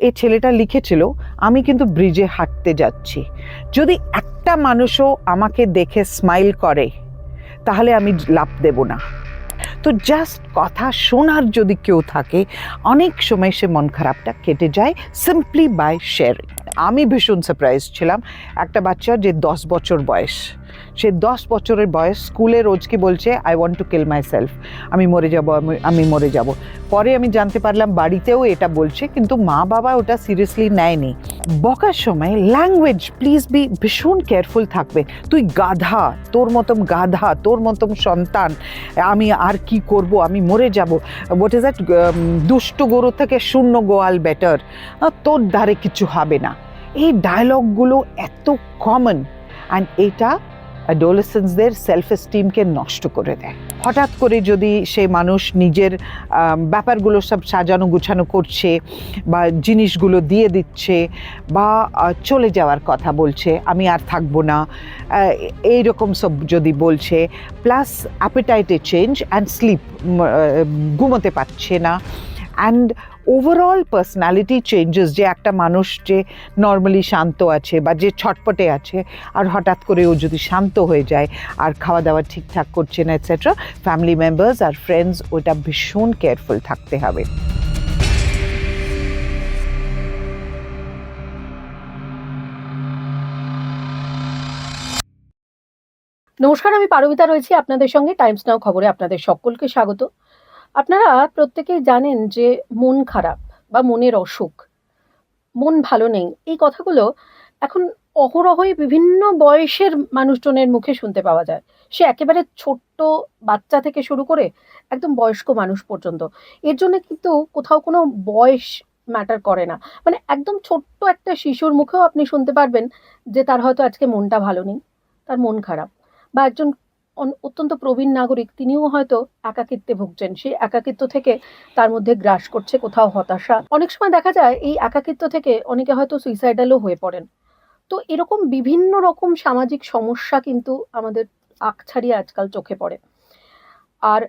এই ছেলেটা লিখেছিল, আমি কিন্তু ব্রিজে হাঁটতে যাচ্ছি, যদি একটা মানুষও আমাকে দেখে স্মাইল করে তাহলে আমি লাফ দেব না। তো জাস্ট কথা শোনার যদি কেউ থাকে, অনেক সময় সে মন খারাপটা কেটে যায় সিম্পলি বাই শেয়ারিং। আমি ভীষণ সারপ্রাইজ ছিলাম, একটা বাচ্চা যে 10 বছর বয়স, সে 10 বছরের বয়স স্কুলে রোজ কি বলছে, I want to kill my self, আমি মরে যাব, আমি মরে যাব। পরে আমি জানতে পারলাম বাড়িতেও এটা বলছে, কিন্তু মা বাবা ওটা সিরিয়াসলি নেয়নি। বকার সময় ল্যাঙ্গুয়েজ প্লিজ বি ভীষণ কেয়ারফুল থাকবে। তুই গাধা, তোর মতন গাধা, তোর মতন সন্তান, আমি আর কি করব, আমি মরে যাব, হোয়াট ইজ দ্যাট, দুষ্ট গরু থেকে শূন্য গোয়াল বেটার, তোর দ্বারে কিছু হবে না। এই ডায়লগগুলো এত কমন, অ্যান্ড এটা অ্যাডোলেসেন্সদের সেলফ এস্টিমকে নষ্ট করে দেয়। হঠাৎ করে যদি সেই মানুষ নিজের ব্যাপারগুলো সব সাজানো গুছানো করছে, বা জিনিসগুলো দিয়ে দিচ্ছে, বা চলে যাওয়ার কথা বলছে, আমি আর থাকবো না, এইরকম সব যদি বলছে, প্লাস অ্যাপেটাইটে চেঞ্জ অ্যান্ড স্লিপ, ঘুমোতে পারছে না, অ্যান্ড ওভারঅল পার্সোনালিটি চেঞ্জেস, যে একটা মানুষ যে নর্মালি শান্ত আছে বা যে ছটপটে আছে, আর হঠাৎ করে ও যদি শান্ত হয়ে যায় আর খাওয়া দাওয়া ঠিকঠাক করছে না এটসেট্রা, ফ্যামিলি মেম্বার্স আর ফ্রেন্ডস ওটা ভীষণ কেয়ারফুল থাকতে হবে। নমস্কার, আমি পারমিতা রয়েছি আপনাদের সঙ্গে টাইমস নাও খবরে আপনাদের সকলকে স্বাগত। আপনারা প্রত্যেকেই জানেন যে মন খারাপ বা মনের অসুখ, মন ভালো নেই, এই কথাগুলো এখন অহরহই বিভিন্ন বয়সের মানুষজনের মুখে শুনতে পাওয়া যায়। সে একেবারে ছোট্ট বাচ্চা থেকে শুরু করে একদম বয়স্ক মানুষ পর্যন্ত। এর জন্য কিন্তু কোথাও কোনো বয়স ম্যাটার করে না। মানে একদম ছোট্ট একটা শিশুর মুখেও আপনি শুনতে পারবেন যে তার হয়তো আজকে মনটা ভালো নেই, তার মন খারাপ। বা একজন অত্যন্ত প্রবীণ নাগরিক, তিনিও হয়তো একাকিত্বে ভুগছেন। সেই একাকিত্ব থেকে তার মধ্যে গ্রাস করছে কোথাও হতাশা। অনেক সময় দেখা যায় এই একাকিত্ব থেকে অনেকে হয়তো সুইসাইডালও হয়ে পড়েন। তো এরকম বিভিন্ন রকম সামাজিক সমস্যা কিন্তু আমাদের আকছাড়িয়ে আজকাল চোখে পড়ে। আর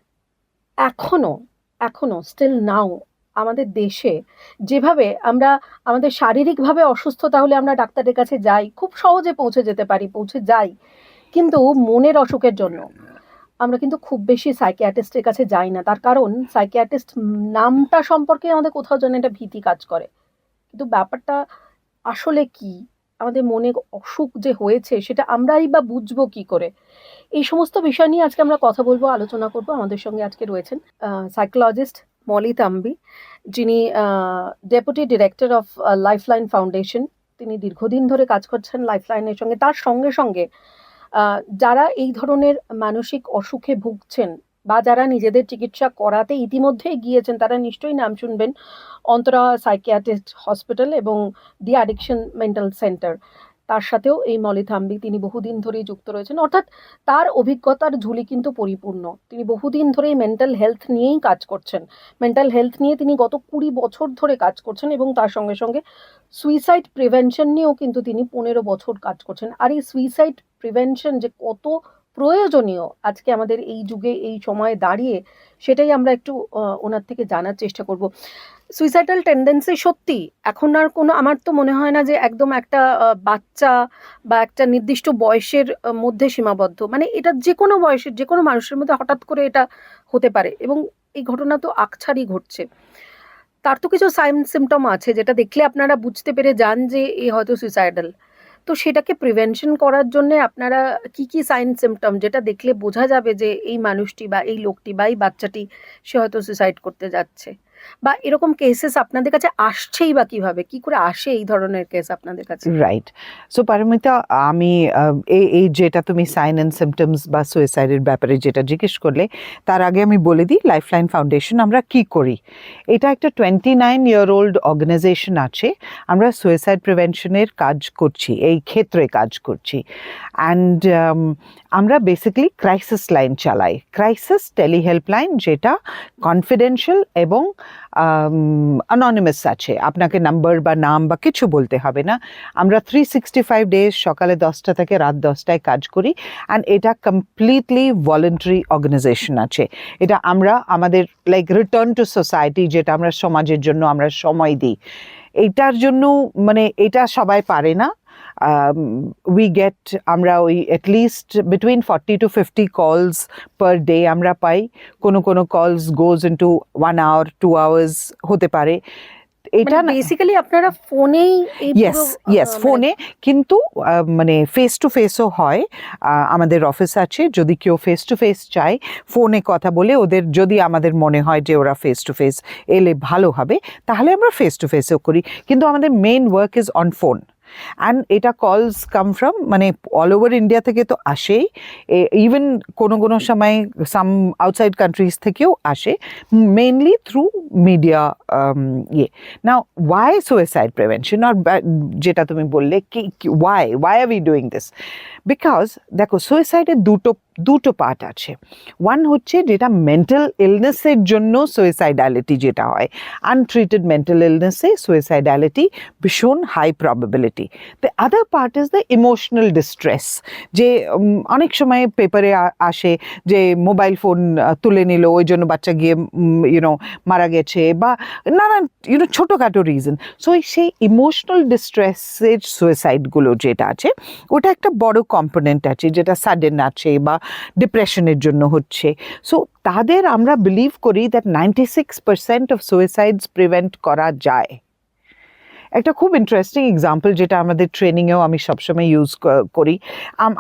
এখনো এখনো স্টিল নাও আমাদের দেশে যেভাবে আমরা আমাদের শারীরিকভাবে অসুস্থতা হলে আমরা ডাক্তারের কাছে যাই, খুব সহজে পৌঁছে যেতে পারি, পৌঁছে যাই, কিন্তু মনের অসুখের জন্য আমরা কিন্তু খুব বেশি সাইকিয়াট্রিস্টের কাছে যাই না। তার কারণ সাইকিয়াট্রিস্ট নামটা সম্পর্কে আমাদের কোথাও যেন একটা ভীতি কাজ করে। কিন্তু ব্যাপারটা আসলে কি, আমাদের মনে অসুখ যে হয়েছে সেটা আমরাই বা বুঝবো কি করে? এই সমস্ত বিষয় নিয়ে আজকে আমরা কথা বলবো, আলোচনা করব। আমাদের সঙ্গে আজকে রয়েছেন সাইকোলজিস্ট মলি তাম্বি, যিনি deputy director of lifeline foundation. তিনি দীর্ঘদিন ধরে কাজ করছেন লাইফলাইনের সঙ্গে। তার সঙ্গে সঙ্গে যারা এই ধরনের মানসিক অসুখে ভুগছেন বা যারা নিজেদের চিকিৎসা করাতে ইতিমধ্যেই গিয়েছেন, তারা নিশ্চয়ই নাম শুনবেন অন্তরা সাইকিয়াট্রিস্ট হসপিটাল এবং দি অ্যাডিকশন মেন্টাল সেন্টার। তার সাথেও এই মলি থাম্বি, তিনি বহুদিন ধরেই যুক্ত রয়েছেন। অর্থাৎ তার অভিজ্ঞতার ঝুলি কিন্তু পরিপূর্ণ। তিনি বহুদিন ধরেই মেন্টাল হেলথ নিয়েই কাজ করছেন। মেন্টাল হেলথ নিয়ে তিনি গত 20 বছর ধরে কাজ করছেন, এবং তার সঙ্গে সঙ্গে সুইসাইড প্রিভেনশন নিয়েও কিন্তু তিনি 15 বছর কাজ করছেন। আর এই সুইসাইড প্রিভেনশন যে কত প্রয়োজনীয় আজকে আমাদের এই যুগে, এই সময়ে দাঁড়িয়ে, সেটাই আমরা একটু ওনার থেকে জানার চেষ্টা করব। সুইসাইডাল টেন্ডেন্সি সত্যি এখন আর কোনো, আমার তো মনে হয় না যে একদম একটা বাচ্চা বা একটা নির্দিষ্ট বয়সের মধ্যে সীমাবদ্ধ। মানে এটা যে কোনো বয়সের যে কোনো মানুষের মধ্যে হঠাৎ করে এটা হতে পারে, এবং এই ঘটনা তো আকছাড়ি ঘটছে। তার তো কিছু সাইন সিমটম আছে যেটা দেখলে আপনারা বুঝতে পেরে যান যে এ হয়তো সুইসাইডাল। তো সেটাকে প্রিভেনশন করার জন্য আপনারা কি কি সাইন সিমটম, যেটা দেখলে বোঝা যাবে যে এই মানুষটি বা এই লোকটি বা এই বাচ্চাটি সে হয়তো সুইসাইড করতে যাচ্ছে, বা এরকম কেসেস আপনাদের কাছে আসছেই বা কিভাবে, কি করে আসে এই ধরনের কেস আপনাদের কাছে? রাইট। সো পারমিতা, আমি এই যেটা তুমি সাইন অ্যান্ড সিমটমস বা সুইসাইডের ব্যাপারে যেটা জিজ্ঞেস করলে, তার আগে আমি বলে দিই লাইফলাইন ফাউন্ডেশন আমরা কি করি। এটা একটা 29-year-old অর্গানাইজেশন আছে। আমরা সুইসাইড প্রিভেনশনের কাজ করছি, এই ক্ষেত্রে কাজ করছি। অ্যান্ড আমরা বেসিক্যালি ক্রাইসিস লাইন চালাই, ক্রাইসিস টেলি হেল্পলাইন, যেটা কনফিডেন্সিয়াল এবং অ্যাননিমাস আছে। আপনাকে নাম্বার বা নাম বা কিছু বলতে হবে না। আমরা 365 ডেজ সকালে 10টা থেকে রাত 10টায় কাজ করি, অ্যান্ড এটা কমপ্লিটলি ভলেন্টারি অর্গানাইজেশন আছে। এটা আমরা আমাদের লাইক রিটার্ন টু সোসাইটি, যেটা আমরা সমাজের জন্য আমরা সময় দিই, এইটার জন্য মানে এটা সবাই পারে না। উই গেট আমরা ওই অ্যাটলিস্ট বিটুইন 40 to 50 কলস পার ডে আমরা পাই। কোনো কোনো কলস গোজ ইনটু 1 hour 2 hours হতে পারে। এটা মানে বেসিক্যালি আপনারা ফোনেই এই ইয়েস ইয়েস ফোনে, কিন্তু মানে ফেস টু ফেসও হয়। আমাদের অফিস আছে, যদি কেউ ফেস টু ফেস চায় ফোনে কথা বলে, ওদের যদি আমাদের মনে হয় যে ওরা ফেস টু ফেস এলে ভালো হবে, তাহলে আমরা ফেস টু ফেসও করি, কিন্তু আমাদের main work is on phone. And এটা কলস কাম ফ্রম মানে অল ওভার ইন্ডিয়া থেকে তো আসেই, ইভেন কোনো কোনো সময় সাম আউটসাইড কান্ট্রিজ থেকেও আসে, mainly through media. Now why suicide prevention, আর যেটা তুমি বললে কি why are we doing this, because দেখো সুইসাইডের দুটো পার্ট আছে। ওয়ান হচ্ছে যেটা মেন্টাল ইলনেসের জন্য সুইসাইডালিটি যেটা হয়, আনট্রিটেড মেন্টাল ইলনেসে সুইসাইডালিটি ভীষণ high probability. The other part is the emotional distress, যে অনেক সময় পেপারে আসে যে মোবাইল ফোন তুলে নিল, ওই জন্য বাচ্চা গিয়ে মারা গেছে, বা নানান ছোটোখাটো রিজন। সো সেই ইমোশনাল ডিস্ট্রেসের সুইসাইডগুলো যেটা আছে, ওটা একটা বড় কম্পোনেন্ট আছে, যেটা সাডেন আছে বা ডিপ্রেশনের জন্য হচ্ছে। সো তাদের আমরা বিলিভ করি দ্যাট 96% অফ সুইসাইডস প্রিভেন্ট করা যায়। একটা খুব ইন্টারেস্টিং এক্সাম্পল যেটা আমাদের ট্রেনিংয়েও আমি সবসময় ইউজ করি,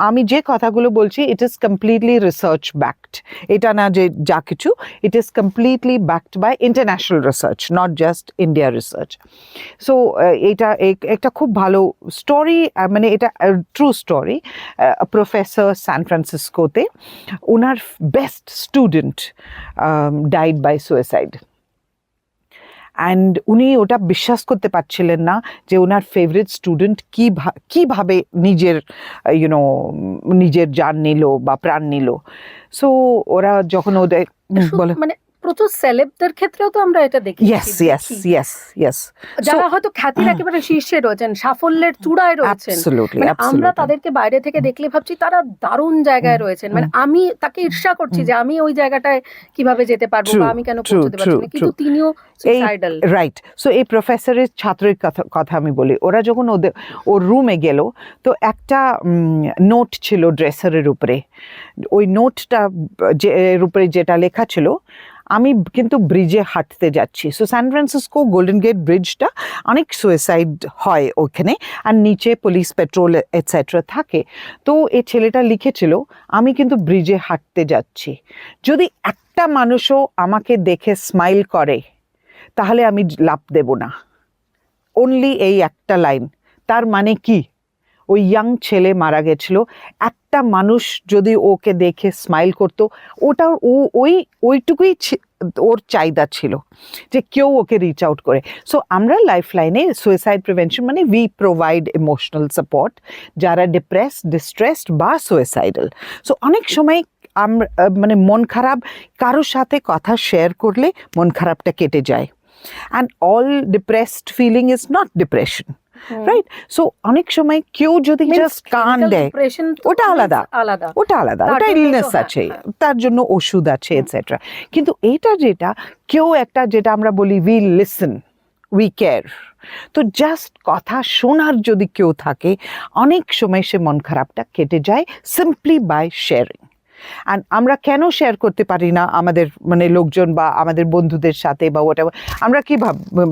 আমি যে কথাগুলো বলছি it is completely research backed. এটা না যে যা কিছু, it is completely backed by international research, not just India research. So এটা একটা খুব ভালো স্টোরি, মানে এটা ট্রু স্টোরি। প্রফেসর সান ফ্রান্সিসকোতে ওনার best student died by suicide, and উনি ওটা বিশ্বাস করতে পারছিলেন না যে ওনার ফেভারিট স্টুডেন্ট কীভাবে নিজের জান নিল বা প্রাণ নিল। সো ওরা যখন ওদের বলে, মানে প্রচুর সেলেবদের ক্ষেত্রেও তো আমরা এটা দেখি, যারা হয়তো খ্যাতির একেবারে শীর্ষে রয়েছেন, সাফল্যের চূড়ায় রয়েছেন, মানে আমরা তাদেরকে বাইরে থেকে দেখলে ভাবছি তারা দারুণ জায়গায় রয়েছেন, মানে আমি তাকে ঈর্ষা করছি যে আমি ওই জায়গাটায় কিভাবে যেতে পারবো বা আমি কেন পৌঁছতে পারছি না, কিন্তু তিনিও সুইসাইডাল। রাইট। সো এই প্রফেসরের ছাত্রের কথা আমি বলি, ওরা যখন ওর রুমে গেল, তো একটা নোট ছিল ড্রেসারের উপরে। ওই নোটটা উপরে যেটা লেখা ছিল, আমি কিন্তু ব্রিজে হাঁটতে যাচ্ছি। So San Francisco Golden Gate ব্রিজটা, অনেক সুইসাইড হয় ওখানে, আর নিচে পুলিশ পেট্রোল এটসেট্রা থাকে। তো এই ছেলেটা লিখেছিল, আমি কিন্তু ব্রিজে হাঁটতে যাচ্ছি, যদি একটা মানুষও আমাকে দেখে স্মাইল করে তাহলে আমি লাফ দেব না। অনলি এই একটা লাইন, তার মানে কি ওই ইয়াং ছেলে মারা গেছিল, একটা মানুষ যদি ওকে দেখে স্মাইল করতো, ওটা ওইটুকুই ওর চাহিদা ছিল, যে কেউ ওকে রিচ আউট করে। সো আমরা লাইফ লাইনে সুইসাইড প্রিভেনশন মানে উই প্রোভাইড ইমোশনাল সাপোর্ট যারা ডিস্ট্রেসড বা সুইসাইডাল। সো অনেক সময় আমরা মানে মন খারাপ, কারোর সাথে কথা শেয়ার করলে মন খারাপটা কেটে যায়। And all depressed feeling is not depression, right? So অনেক সময় কেউ যদি জাস্ট কান দেয়, ওটা আলাদা, ওটা ইলনেস আছে, তার জন্য ওষুধ আছে এটসেট্রা। কিন্তু এটা কেউ একটা, যেটা আমরা বলি উই লিসেন, উই কেয়ার, তো জাস্ট কথা শোনার যদি কেউ থাকে, অনেক সময় সে মন খারাপটা কেটে যায় সিম্পলি বাই শেয়ারিং। অ্যান্ড আমরা কেন শেয়ার করতে পারি না আমাদের মানে লোকজন বা আমাদের বন্ধুদের সাথে বা হোয়াটএভার? আমরা কি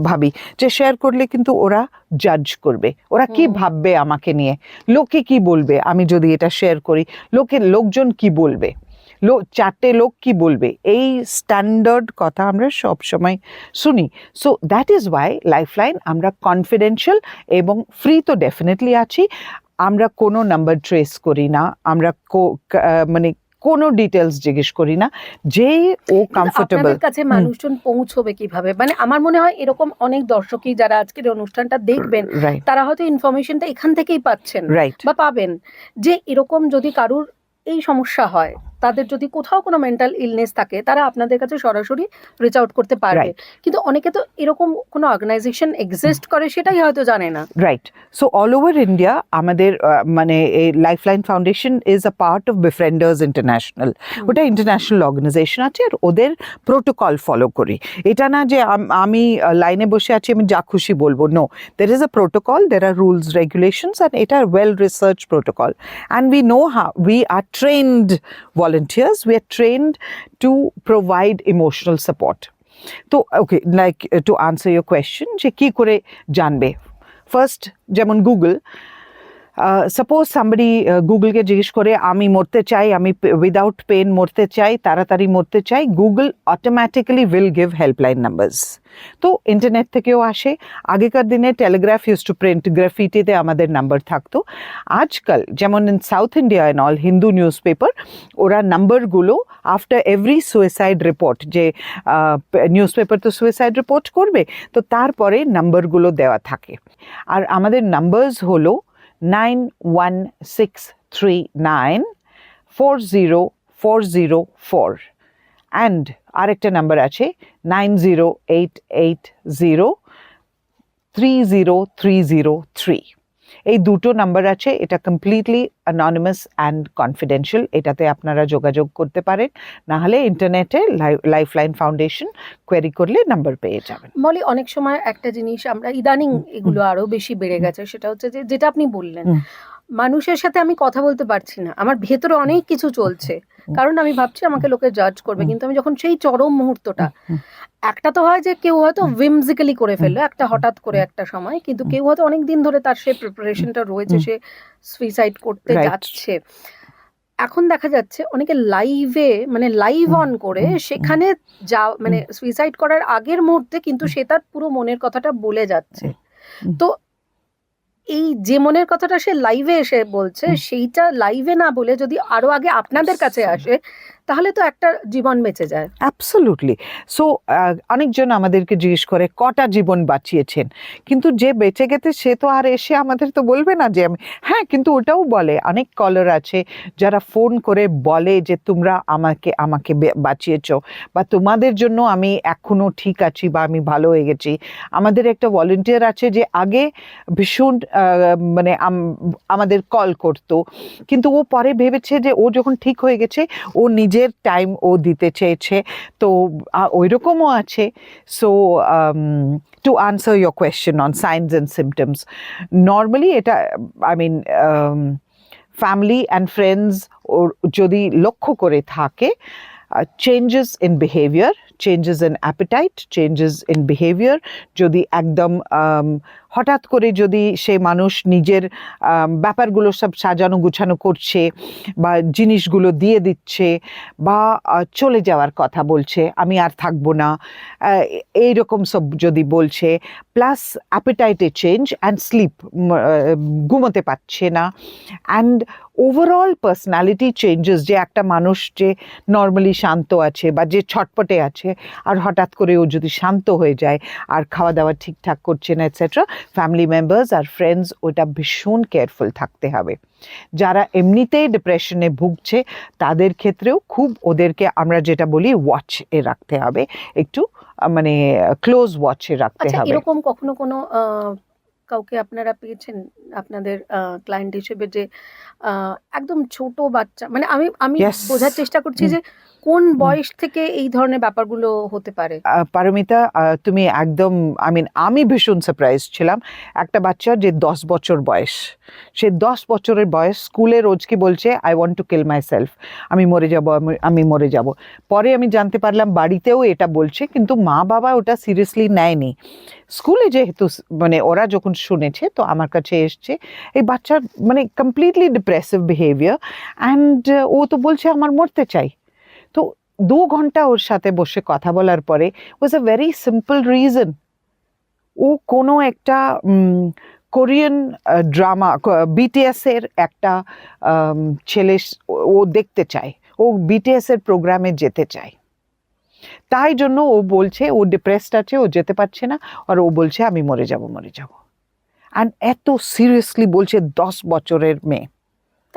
ভাবি যে শেয়ার করলে কিন্তু ওরা জাজ করবে, ওরা কি ভাববে আমাকে নিয়ে, লোকে কি বলবে আমি যদি এটা শেয়ার করি, লোকজন কি বলবে, চারটে লোক কি বলবে, এই স্ট্যান্ডার্ড কথা আমরা সব সময় শুনি। So that is Y lifeline আমরা কনফিডেন্সিয়াল এবং ফ্রি তো ডেফিনেটলি আছি, আমরা কোনো নাম্বার ট্রেস করি না, আমরা মানে কোনো ডিটেলস জিজ্ঞেস করি না, যে ও কমফোর্টেবল। আপনাদের কাছে মানুষজন পৌঁছবে কিভাবে? মানে আমার মনে হয় এরকম অনেক দর্শকই যারা আজকের অনুষ্ঠানটা দেখবেন, তারা হয়তো ইনফরমেশনটা এখান থেকেই পাচ্ছেন বা পাবেন, যে এরকম যদি কারুর এই সমস্যা হয়, তাদের যদি কোথাও কোনো মেন্টাল ইলনেস থাকে তারা আপনাদের কাছে সরাসরি রিচ আউট করতে পারবে, কিন্তু অনেকে তো এরকম কোনো অর্গানাইজেশন এক্সিস্ট করে সেটাই হয়তো জানে না। Right, so all over India আমাদের মানে এই lifeline foundation is a part of befrienders international. ওটা ইন্টারন্যাশনাল অর্গানাইজেশন আছে আর ওদের প্রোটোকল ফলো করি। এটা না যে আমি লাইনে বসে আছি আমি যা খুশি বলবো, no, there is a protocol, there are rules regulations and এটা well research protocol and we know how, we are trained volunteers, we are trained to provide emotional support. তো okay, like to answer your question যে কী করে জানবে, first যেমন Google, suppose somebody গুগলকে জিজ্ঞেস করে আমি মরতে চাই, আমি উইদাউট পেন মরতে চাই, তাড়াতাড়ি মরতে চাই, Google automatically will give helpline numbers. তো ইন্টারনেট থেকেও আসে। আগেকার দিনে টেলিগ্রাফ ইউজ টু প্রিন্ট, গ্রাফিটিতে আমাদের নাম্বার থাকতো। আজকাল যেমন in south India and all Hindu news paper, ওরা নাম্বারগুলো আফটার এভরি সুইসাইড রিপোর্ট, যে নিউজ পেপার তো সুইসাইড রিপোর্ট করবে, তো তারপরে নাম্বারগুলো দেওয়া থাকে। আর আমাদের নাম্বারস হলো 91694004 অ্যান্ড আরেকটা নাম্বার আছে 9088030303। এই দুটো নাম্বার আছে, এটা কমপ্লিটলি অ্যাননিমাস অ্যান্ড কনফিডেন্সিয়াল, এটাতে আপনারা যোগাযোগ করতে পারেন, নাহলে ইন্টারনেটে লাইফলাইন ফাউন্ডেশন কোয়েরি করলে নাম্বার পেয়ে যাবেন। মলি, অনেক সময় একটা জিনিস আমরা ইদানিং এগুলো আরো বেশি বেড়ে গেছে, সেটা হচ্ছে যে যেটা আপনি বললেন, মানুষের সাথে আমি কথা বলতে পারছি না, আমার ভেতরে অনেক কিছু চলছে, কারণ আমি ভাবছি আমাকে লোকে জাজ করবে, কিন্তু আমি যখন সেই চরম মুহূর্তটা, একটা তো হয় যে কেউ হয়তো উইমজিক্যালি করে ফেললো একটা হঠাৎ করে একটা সময়, কিন্তু কেউ হয়তো অনেক দিন ধরে তার সেই প্রিপারেশনটা রয়েছে, সে সুইসাইড করতে যাচ্ছে। এখন দেখা যাচ্ছে অনেকে লাইভে, মানে লাইভ অন করে সেখানে যা, মানে সুইসাইড করার আগের মুহূর্তে কিন্তু সে তার পুরো মনের কথাটা বলে যাচ্ছে। তো এই যে মনের কথাটা সে লাইভে এসে বলছে, সেইটা লাইভে না বলে যদি আরো আগে আপনাদের কাছে আসে, তাহলে তো একটা জীবন বেঁচে যায়। অ্যাবসলিউটলি। সো অনেকজন আমাদেরকে জিজ্ঞেস করে কটা জীবন বাঁচিয়েছেন, কিন্তু যে বেঁচে গেছে সে তো আর এসে আমাদের তো বলবে না যে আমি, হ্যাঁ, কিন্তু ওটাও বলে, অনেক কলার আছে যারা ফোন করে বলে যে তোমরা আমাকে বাঁচিয়েছ, বা তোমাদের জন্য আমি এখনো ঠিক আছি, বা আমি ভালো হয়ে গেছি। আমাদের একটা ভলেন্টিয়ার আছে যে আগে ভীষণ মানে আমাদের কল করতো, কিন্তু ও পরে ভেবেছে যে ও যখন ঠিক হয়ে গেছে ও নিজের টাইম ও দিতে চেয়েছে, তো ওই রকমও আছে। So to answer your question on signs and symptoms, normally এটা I mean family and friends যদি লক্ষ্য করে থাকে, changes in behaviour, changes in appetite, changes in behaviour, যদি একদম হঠাৎ করে যদি সে মানুষ নিজের ব্যাপারগুলো সব সাজানো গুছানো করছে, বা জিনিসগুলো দিয়ে দিচ্ছে, বা চলে যাওয়ার কথা বলছে, আমি আর থাকবো না, এইরকম সব যদি বলছে, প্লাস অ্যাপিটাইটে চেঞ্জ অ্যান্ড স্লিপ, ঘুমোতে পারছে না, অ্যান্ড ওভারঅল পার্সোনালিটি চেঞ্জেস, যে একটা মানুষ যে নর্মালি শান্ত আছে বা যে ছটপটে আছে, আর হঠাৎ করে ও যদি শান্ত হয়ে যায় আর খাওয়া দাওয়া ঠিকঠাক করছে না এটসেট্রা, ফ্যামিলি মেম্বার্স আর ফ্রেন্ডস ওটা ভীষণ কেয়ারফুল থাকতে হবে। যারা এমনিতেই ডিপ্রেশনে ভুগছে তাদের ক্ষেত্রেও খুব ওদেরকে আমরা যেটা বলি ওয়াচে রাখতে হবে, একটু মানে ক্লোজ ওয়াচে রাখতে হবে। এরকম কখনো কোনো কাউকে আপনারা পেয়েছেন আপনাদের ক্লায়েন্ট হিসেবে, যে একদম ছোট বাচ্চা, মানে আমি বোঝার চেষ্টা করছি যে কোন বয়স থেকে এই ধরনের ব্যাপারগুলো হতে পারে? পারমিতা, তুমি একদম, আমি ভীষণ সারপ্রাইজ ছিলাম। একটা বাচ্চা যে 10 বছর বয়স, সে 10 বছরের বয়স, স্কুলে রোজ কি বলছে, I want to kill my self, আমি মরে যাব, আমি মরে যাব। পরে আমি জানতে পারলাম বাড়িতেও এটা বলছে, কিন্তু মা বাবা ওটা সিরিয়াসলি নেয়নি। স্কুলে যেহেতু মানে ওরা যখন শুনেছে তো আমার কাছে এসছে, এই বাচ্চার মানে কমপ্লিটলি ডিপ্রেসিভ বিহেভিয়ার, অ্যান্ড ও তো বলছে আমার মরতে চাই। তো 2 ঘন্টা ওর সাথে বসে কথা বলার পরে, ওয়াজ আ ভেরি সিম্পল রিজন, ও কোনো একটা কোরিয়ান ড্রামা, বিটিএস এর একটা ছেলে ও দেখতে চায়, ও বিটিএস এর প্রোগ্রামে যেতে চায়, তাই জন্য ও বলছে ও ডিপ্রেসড আছে, ও যেতে পারছে না, আর ও বলছে আমি মরে যাব। অ্যান্ড এত সিরিয়াসলি বলছে 10 বছরের মেয়ে।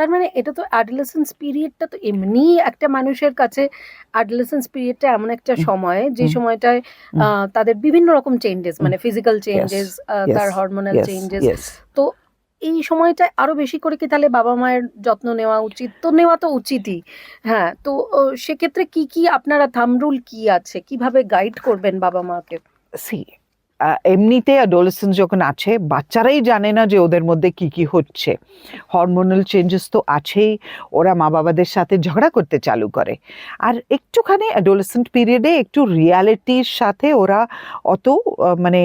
তার মানে এটা তো অ্যাডোলেসেন্স পিরিয়ডটা তো এমনি একটা মানুষের কাছে অ্যাডোলেসেন্স পিরিয়ডটা এমন একটা হুম, সময় যে হুম, সময়টায় হুম, তাদের বিভিন্ন রকম চেঞ্জেস হুম, মানে ফিজিক্যাল yes, চেঞ্জেস, yes, তার হরমোনাল yes, চেঞ্জেস। yes. তো এই সময়টায় আরো বেশি করে কি তাহলে বাবা মায়ের যত্ন নেওয়া উচিত? তো নেওয়া তো উচিতই। হ্যাঁ, তো সেক্ষেত্রে কি কি আপনারা থাম্ব রুল কি আছে? কিভাবে গাইড করবেন বাবা মাকে? See, এমনিতে অ্যাডোলেসেন্স যখন আছে বাচ্চারাই জানে না যে ওদের মধ্যে কি কি হচ্ছে, হরমোনাল চেঞ্জেস তো আছেই, ওরা মা বাবাদের সাথে ঝগড়া করতে চালু করে। আর একটুখানি অ্যাডোলেসেন্ট পিরিয়ডে একটু রিয়ালিটির সাথে ওরা অত মানে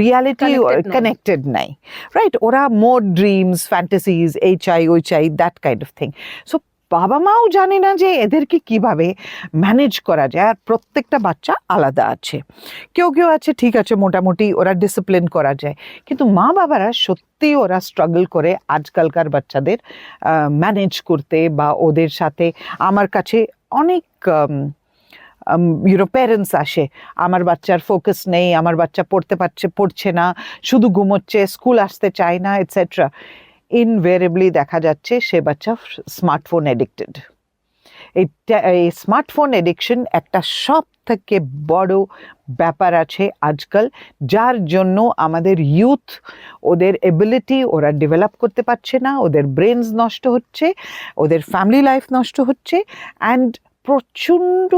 রিয়ালিটি Connected নয়। কানেক্টেড নাই, রাইট? ওরা মোর ড্রিমস ফ্যান্টাসিজ, এই চাই ওই চাই, that kind of thing. So বাবা মাও জানে না যে এদেরকে কিভাবে ম্যানেজ করা যায়। আর প্রত্যেকটা বাচ্চা আলাদা আছে, কেউ কেউ আছে ঠিক আছে মোটামুটি ওরা ডিসিপ্লিন করা যায়, কিন্তু মা বাবারা সত্যি ওরা স্ট্রাগল করে আজকালকার বাচ্চাদের ম্যানেজ করতে বা ওদের সাথে। আমার কাছে অনেক প্যারেন্টস আসে, আমার বাচ্চার ফোকাস নেই, আমার বাচ্চা পড়ছে না, শুধু ঘুমোচ্ছে, স্কুল আসতে চায় না, এটসেট্রা। ইনভেরিয়েবলি দেখা যাচ্ছে সে বাচ্চা স্মার্টফোন এডিক্টেড। এই স্মার্টফোন এডিকশন একটা সব থেকে বড় ব্যাপার আছে আজকাল, যার জন্য আমাদের ইউথ ওদের এবিলিটি ওরা ডেভেলপ করতে পারছে না, ওদের ব্রেনস নষ্ট হচ্ছে, ওদের ফ্যামিলি লাইফ নষ্ট হচ্ছে, অ্যান্ড প্রচণ্ড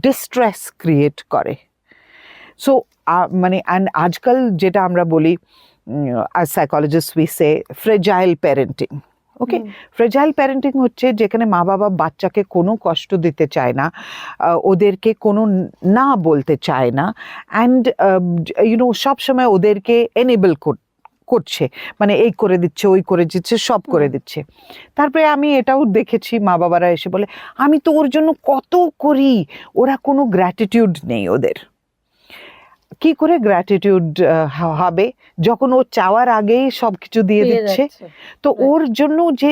ডিস্ট্রেস ক্রিয়েট করে। সো মানে অ্যান্ড আজকাল যেটা আমরা বলি as psychologists we say fragile parenting. Okay, fragile parenting হচ্ছে যেখানে মা বাবা বাচ্চাকে কোনো কষ্ট দিতে চায় না, ওদেরকে কোনো না বলতে চায় না, অ্যান্ড সবসময় ওদেরকে এনেবল করছে, মানে এই করে দিচ্ছে ওই করে দিচ্ছে সব করে দিচ্ছে। তারপরে আমি এটাও দেখেছি মা বাবারা এসে বলে আমি তো ওর জন্য কত করি, ওরা কোনো গ্র্যাটিটিউড নেই ওদের। কি করে গ্র্যাটিটিউড হবে যখন ও চাওয়ার আগেই সবকিছু দিয়ে দিচ্ছে? তো ওর জন্য যে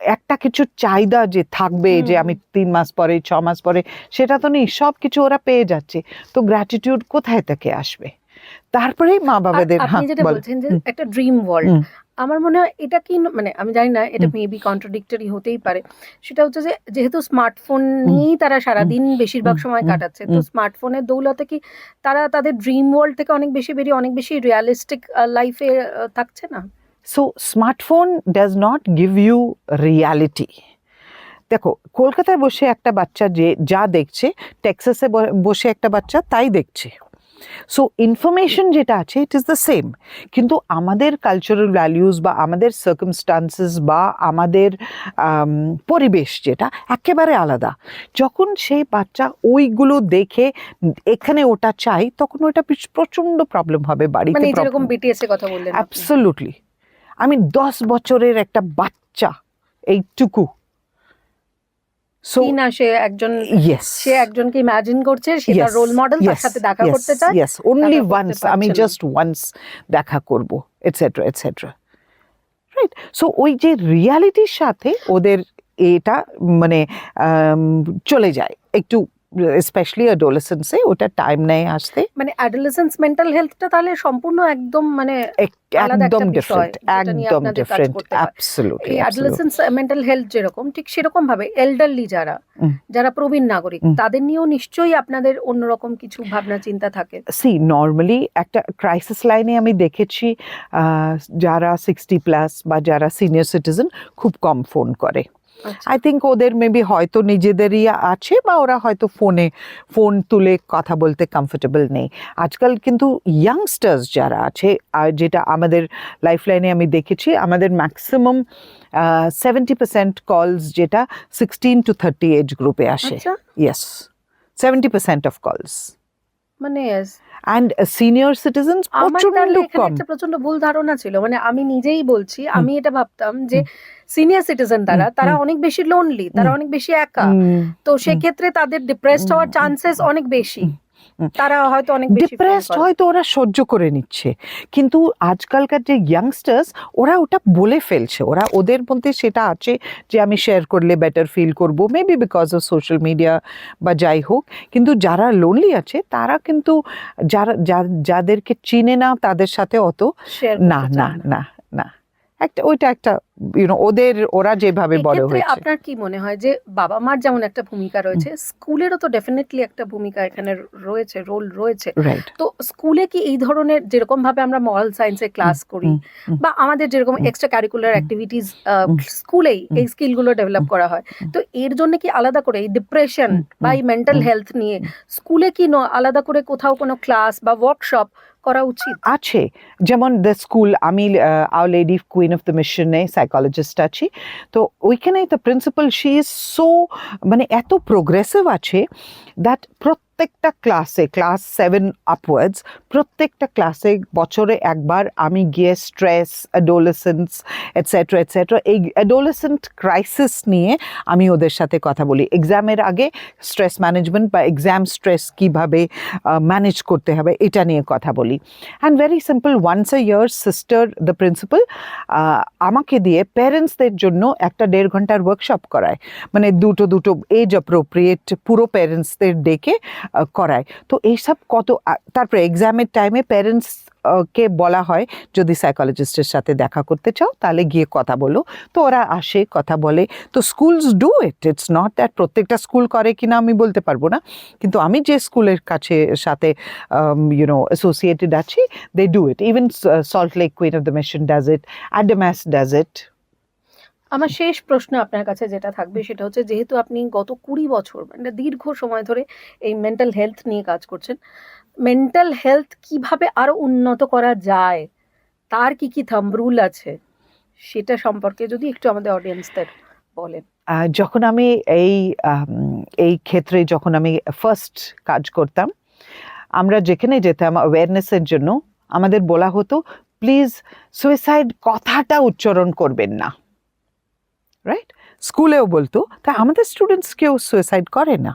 একটা কিছু চাহিদা যে থাকবে যে আমি 3 মাস পরে 6 মাস পরে, সেটা তো নেই, সবকিছু ওরা পেয়ে যাচ্ছে, তো গ্র্যাটিটিউড কোথায় থেকে আসবে? তারপরেই মা বাবাদের আপনি যেটা বলছেন যে একটা ড্রিম ওয়ার্ল্ড, আমার মনে হয় এটা কি মানে আমি জানি না, এটা মেবি কন্ট্রাডিক্টরি হতেই পারে। সেটা হচ্ছে যে যেহেতু স্মার্টফোন নিয়েই তারা সারাদিন বেশিরভাগ সময় কাটাচ্ছে, তো স্মার্টফোনের দৌলতে কি তারা তাদের ড্রিম ওয়ার্ল্ড থেকে অনেক বেশি বেরিয়ে অনেক বেশি রিয়ালিস্টিক লাইফে থাকছে না? So smartphone does not give you reality. দেখো, কলকাতায় বসে একটা বাচ্চা যে যা দেখছে, টেক্সাসে বসে একটা বাচ্চা তাই দেখছে। সো ইনফরমেশন যেটা আছে ইট ইজ দ্য সেম, কিন্তু আমাদের কালচারাল ভ্যালিউজ বা আমাদের সার্কামস্টান্সেস বা আমাদের পরিবেশ যেটা একেবারে আলাদা। যখন সেই বাচ্চা ওইগুলো দেখে এখানে ওটা চাই, তখন ওটা প্রচণ্ড প্রবলেম হবে বাড়িতে। মানে যেরকম বিটিএস এর কথা বললেন, অ্যাবসলিউটলি। আমি 10 বছরের একটা বাচ্চা এইটুকু, না সে একজনকে ইমাজিন করছে, সে তার রোল মডেল, তার সাথে দেখা করতে চায়, only once, আমি জাস্ট ওয়ান্স দেখা করব, এটসেট্রা এটসেট্রা, রাইট? সো ওই যে রিয়ালিটির সাথে ওদের এটা মানে চলে যায় একটু, স্পেশালি অ্যাডোলেসেন্সে ওটা টাইম নেয় আসতে। মানে অ্যাডোলেসেন্স মেন্টাল হেলথটা তাহলে সম্পূর্ণ একদম মানে একদম ডিফারেন্ট, একদম ডিফারেন্ট, অ্যাবসলিউটলি। এই অ্যাডোলেসেন্স মেন্টাল হেলথ যেরকম, ঠিক সেরকম ভাবে এল্ডারলি যারা প্রবীণ নাগরিক, তাদের নিয়েও নিশ্চয়ই আপনাদের অন্যরকম কিছু ভাবনা চিন্তা থাকে। নর্মালি একটা ক্রাইসিস লাইনে আমি দেখেছি যারা 60+ বা যারা সিনিয়র সিটিজেন খুব কম ফোন করে। আই থিঙ্ক ওদের মেবি হয়তো নিজেদেরই আছে বা ওরা হয়তো ফোন তুলে কথা বলতে কমফোর্টেবল নেই। আজকাল কিন্তু ইয়াংস্টার্স যারা আছে, যেটা আমাদের লাইফ লাইনে আমি দেখেছি, আমাদের ম্যাক্সিমাম 70% কলস যেটা 16 to 30 এজ গ্রুপে আসে। ইয়েস, 70% অফ কলস। মানে and senior citizens প্রচন্ড ভুল ধারণা ছিল, মানে আমি নিজেই বলছি, আমি এটা ভাবতাম যে সিনিয়র সিটিজেন তারা অনেক বেশি লোনলি, তারা অনেক বেশি একা, তো সেক্ষেত্রে তাদের ডিপ্রেসড হওয়ার চান্সেস অনেক বেশি, তারা হয়তো অনেক বেশি ডিপ্রেসড হয়তো ওরা সহ্য করে নিচ্ছে, কিন্তু আজকালকার যে ইয়াংস্টার্স ওরা ওটা বলে ফেলছে, ওদের মধ্যে সেটা আছে যে আমি শেয়ার করলে বেটার ফিল করব, maybe because of social media বা যাই হোক। কিন্তু যারা লোনলি আছে তারা কিন্তু যাদেরকে চিনে না তাদের সাথে অত না না না না ওইটা একটা ওরা যেভাবে বড় এক্ষেত্রে হয়েছে। আপনার কি মনে হয় যে বাবা মার যেমন একটা ভূমিকা রয়েছে, স্কুলেরও তো ডেফিনেটলি একটা ভূমিকা এখানে রয়েছে, রোল রয়েছে। রাইট। তো স্কুলে কি এই ধরনের যেরকম ভাবে আমরা মরাল সায়েন্সে ক্লাস করি বা আমাদের যেরকম এক্সট্রা ক্যারিকুলার অ্যাক্টিভিটিস স্কুলেই এই স্কিলগুলো ডেভেলপ করা হয়, তো এর জন্য কি আলাদা করে এই ডিপ্রেশন বা এই মেন্টাল হেলথ নিয়ে স্কুলে কি আলাদা করে কোথাও কোনো ক্লাস বা ওয়ার্কশপ করা উচিত? আছে, যেমন দ্য স্কুল, আমি Our Lady Queen of the মিশনে সাইকোলজিস্ট আছি, তো ওইখানে the principal she is so এত প্রোগ্রেসিভ আছে দ্যাট প্রত্যেকটা ক্লাসে, ক্লাস 7 আপওয়ার্ডস, প্রত্যেকটা ক্লাসে বছরে একবার আমি গিয়ে স্ট্রেস, অ্যাডোলেসেন্স এটসেট্রা এটসেট্রা, এই অ্যাডোলেসেন্ট ক্রাইসিস নিয়ে আমি ওদের সাথে কথা বলি। এক্সামের আগে স্ট্রেস ম্যানেজমেন্ট বা এক্সাম স্ট্রেস কীভাবে ম্যানেজ করতে হবে এটা নিয়ে কথা বলি। And very simple, once a year sister the principal আমাকে দিয়ে প্যারেন্টসদের জন্য একটা 1.5 ঘন্টার ওয়ার্কশপ করায়, দুটো এজ অ্যাপ্রোপ্রিয়েট পুরো প্যারেন্টসদের ডেকে করায়। তো এইসব তারপরে এক্সামের টাইমে প্যারেন্টস কে বলা হয় যদি সাইকোলজিস্টের সাথে দেখা করতে চাও তাহলে গিয়ে কথা বলো, তো ওরা আসে, কথা বলে। তো schools do it's not that প্রত্যেকটা স্কুল করে কিনা আমি বলতে পারবো না, কিন্তু আমি যে স্কুলের সাথে অ্যাসোসিয়েটেড আছি, they do it. Even Salt Lake Queen of the Mission does it, Adamas does it. আমার শেষ প্রশ্ন আপনার কাছে যেটা থাকবে সেটা হচ্ছে, যেহেতু আপনি গত 20 বছর দীর্ঘ সময় ধরে এই মেন্টাল হেলথ নিয়ে কাজ করছেন, মেন্টাল হেলথ কিভাবে আরো উন্নত করা যায়, তার কি কি থাম্ব রুল আছে, সেটা সম্পর্কে যদি একটু আমাদের অডিয়েন্সদের বলেন। যখন আমি এই ক্ষেত্রে যখন আমি ফার্স্ট কাজ করতাম, আমরা যেখানে যেতাম অ্যাওয়ারনেসের জন্য, আমাদের বলা হতো প্লিজ সুইসাইড কথাটা উচ্চারণ করবেন না, রাইট? স্কুলেও বলতো, তাই আমাদের স্টুডেন্টস কেউ সুইসাইড করে না।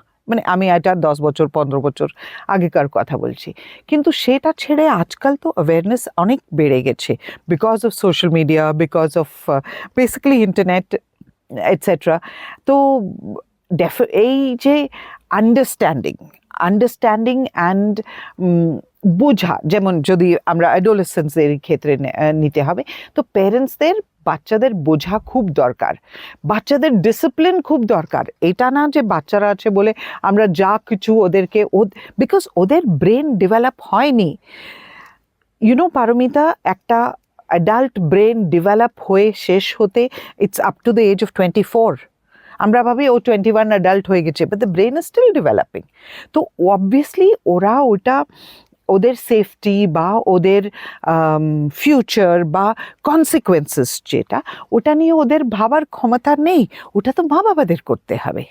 আমি এটা 10 বছর 15 বছর আগেকার কথা বলছি, কিন্তু সেটা ছেড়ে আজকাল তো অ্যাওয়ারনেস অনেক বেড়ে গেছে because of social media, because of basically internet etcetera. তো এই যে আন্ডারস্ট্যান্ডিং অ্যান্ড বোঝা, যেমন যদি আমরা অ্যাডোলেসেন্সের ক্ষেত্রে নিতে হবে, তো প্যারেন্টসদের বাচ্চাদের বোঝা খুব দরকার, বাচ্চাদের ডিসিপ্লিন খুব দরকার। এটা না যে বাচ্চারা আছে বলে আমরা যা কিছু ওদেরকে, বিকজ ওদের ব্রেন ডেভেলপ হয়নি। পারমিতা, একটা অ্যাডাল্ট ব্রেন ডেভেলপ হয়ে শেষ হতে it's up to the age of 24। আমরা ভাবি ও 21 অ্যাডাল্ট হয়ে গেছে, but the brain is still developing. তো অবভিয়াসলি ওদের সেফটি বা ওদের ফিউচার বা কনসিকুয়েন্সেস যেটা, ওটা নিয়ে ওদের ভাবার ক্ষমতা নেই, ওটা তো মা বাবাদের করতে হবে,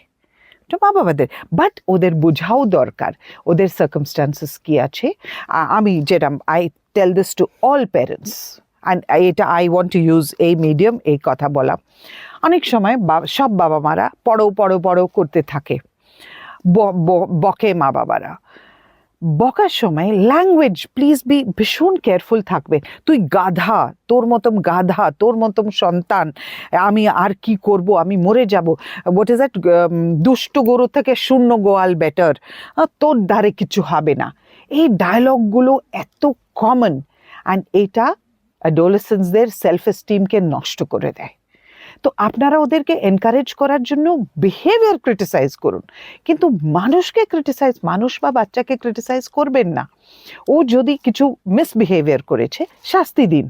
ওটা মা বাবাদের। বাট ওদের বোঝাও দরকার ওদের সার্কামস্টান্সেস কি আছে। আমি যেটা I tell this to all parents, and এটা আই ওয়ান্ট টু ইউজ এই মিডিয়াম, এই কথা বলা। অনেক সময় সব বাবা মারা পড়ো করতে থাকে, বকে মা বাবারা। বকার সময় ল্যাঙ্গুয়েজ প্লিজ ভীষণ কেয়ারফুল থাকবে। তুই গাধা, তোর মতন সন্তান, আমি আর কি করব, আমি মরে যাব, হোয়াট ইজ দ্যাট, দুষ্ট গরু থেকে শূন্য গোয়াল বেটার, তোর দ্বারে কিছু হবে না। এই ডায়লগগুলো এত কমন, অ্যান্ড এটা অ্যাডোলেসেন্সদের সেলফ এস্টিমকে নষ্ট করে দেয়। তো আপনারা ওদেরকে এনকারেজ করার জন্য বিহেভিয়ার ক্রিটিসাইজ করুন, কিন্তু মানুষ বা বাচ্চাকে ক্রিটিসাইজ করবেন না। ও যদি কিছু মিসবিহেভিয়ার করেছে শাস্তি দিন,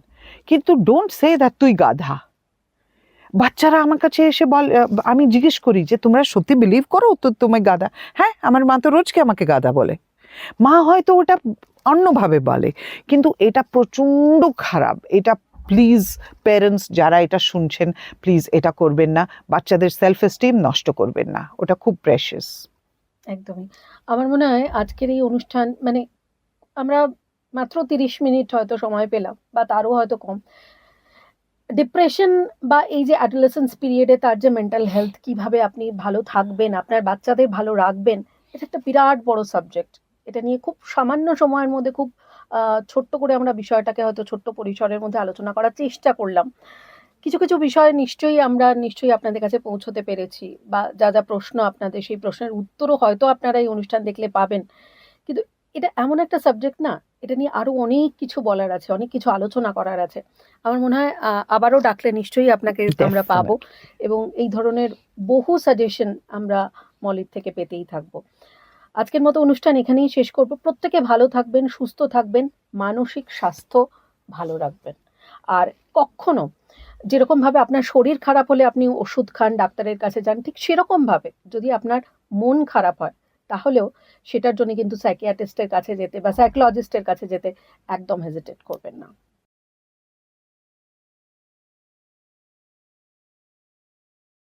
কিন্তু ডোন্ট সে দ্যাট তুই গাধা। বাচ্চারা আমার কাছে এসে আমি জিজ্ঞেস করি যে তোমরা সত্যি বিলিভ করো তো তুমি গাধা? হ্যাঁ, আমার মা তো রোজকে আমাকে গাধা বলে। মা হয়তো ওটা অন্যভাবে বলে, কিন্তু এটা প্রচণ্ড খারাপ। এটা প্লিজ প্যারেন্টস যারা এটা শুনছেন, প্লিজ এটা করবেন না, বাচ্চাদের সেলফ এস্টিম নষ্ট করবেন না, ওটা খুব প্রেশাস। একদমই। আমার মনে হয় আজকের এই অনুষ্ঠান, আমরা মাত্র 30 মিনিট হয়তো সময় পেলাম বা তারও হয়তো কম। ডিপ্রেশন বা এই যে অ্যাডোলেসেন্স পিরিয়ডে তার যে মেন্টাল হেলথ, কিভাবে আপনি ভালো থাকবেন, আপনার বাচ্চাদের ভালো রাখবেন, এটা একটা বিরাট বড় সাবজেক্ট। এটা নিয়ে খুব সামান্য সময়ের মধ্যে খুব ছোট্ট করে আমরা বিষয়টাকে হয়তো ছোট্ট পরিসরের মধ্যে আলোচনা করার চেষ্টা করলাম। কিছু কিছু বিষয় নিশ্চয়ই আপনাদের কাছে পৌঁছতে পেরেছি, বা যা প্রশ্ন আপনাদের, সেই প্রশ্নের উত্তরও হয়তো আপনারা এই অনুষ্ঠান দেখলে পাবেন। কিন্তু এটা এমন একটা সাবজেক্ট না, এটা নিয়ে আরো অনেক কিছু বলার আছে, অনেক কিছু আলোচনা করার আছে। আমার মনে হয় আবারও ডাকলে নিশ্চয়ই আপনাকে আমরা পাবো, এবং এই ধরনের বহু সাজেশন আমরা মলির থেকে পেতেই থাকবো। আজকের মতো অনুষ্ঠান এখানেই শেষ করব। প্রত্যেকে ভালো থাকবেন, সুস্থ থাকবেন, মানসিক স্বাস্থ্য ভালো রাখবেন। আর কখনো যেরকম ভাবে আপনার শরীর খারাপ হলে আপনি ওষুধ খান, ডাক্তারের কাছে যান, ঠিক সেরকম ভাবে যদি আপনার মন খারাপ হয় তাহলেও সেটার জন্য কিন্তু সাইকিয়াট্রিস্টের কাছে যেতে বা সাইকোলজিস্টের কাছে যেতে একদম হেজিটেট করবেন না।